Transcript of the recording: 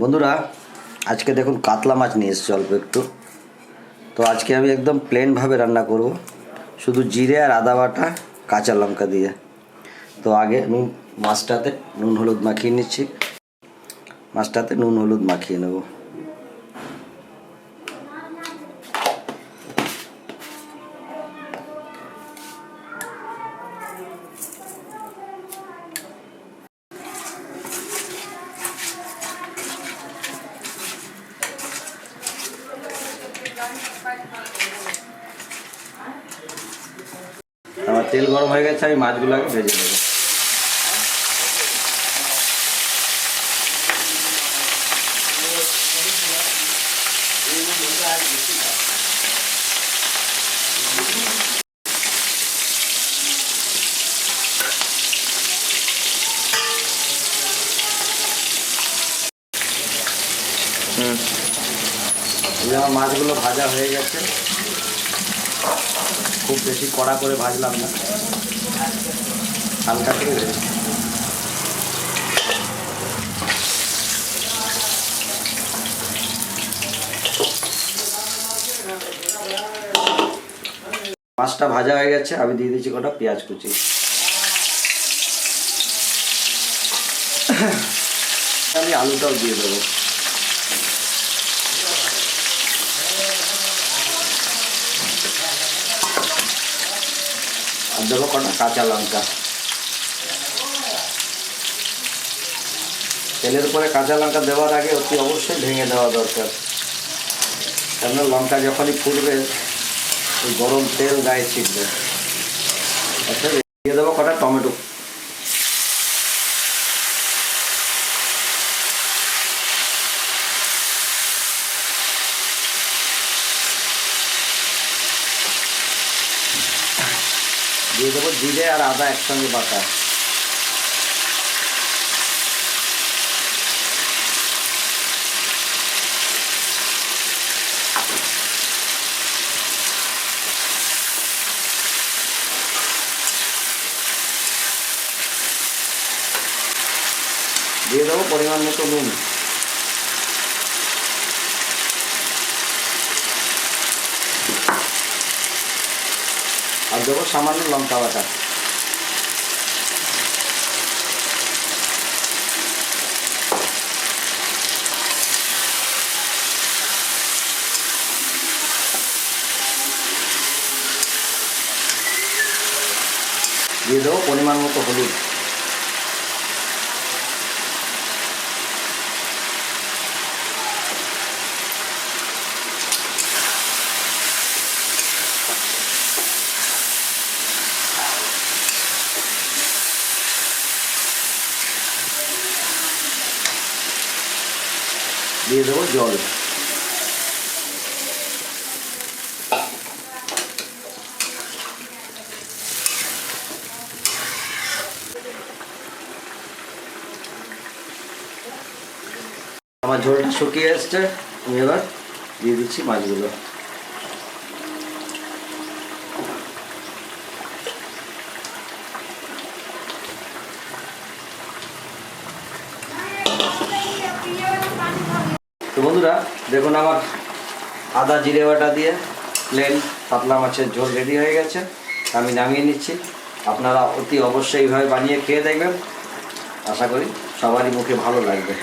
বন্ধুরা, আজকে দেখুন কাতলা মাছ নিয়ে এসেছি অল্প একটু। তো আজকে আমি একদম প্লেনভাবে রান্না করব, শুধু জিরে আর আদা বাটা কাঁচা লঙ্কা দিয়ে। তো আগে মাছটাতে নুন হলুদ মাখিয়ে নিচ্ছি। মাছটাতে নুন হলুদ মাখিয়ে নেব। আমার তেল গরম হয়ে গেছে, আমি মাছগুলোকে ভেজে নেব। আমার মাছগুলো ভাজা হয়ে গেছে, খুব বেশি কড়া করে ভাজলাম না, হালকা করে ভেজে। মাছটা ভাজা হয়ে গেছে, আমি দিয়ে দিচ্ছি কটা পেঁয়াজ কুচি। আমি আলুটাও দিয়ে দেবো। আর দেবো কটা কাঁচা লঙ্কা। তেলের উপরে কাঁচা লঙ্কা দেওয়ার আগে অতি অবশ্যই ভেঙে দেওয়া দরকার, কেননা লঙ্কা যখনই ফুটবে ওই গরম তেল গায়ে ছিটবে। আচ্ছা, দিয়ে দেবো কটা টমেটো। দিয়ে দেবো জিরে আর আদা একসঙ্গে বাটা। দিয়ে দেবো পরিমাণ মতো নুন। আর দেবো সামান্য লঙ্কা বাটা। দিয়ে দেবো পরিমাণ মতো হলুদ। দিয়ে দেবো জল। আমার ঝোলটা শুকিয়ে এসছে, আমি এবার দিয়ে দিচ্ছি মাছগুলো। তো বন্ধুরা দেখুন, আমার আদা জিরে বাটা দিয়ে প্লেন কাতলা মাছের ঝোল রেডি হয়ে গেছে। আমি নামিয়ে নিচ্ছি। আপনারা অতি অবশ্যই এইভাবে বানিয়ে খেয়ে দেখবেন, আশা করি সবারই মুখে ভালো লাগবে।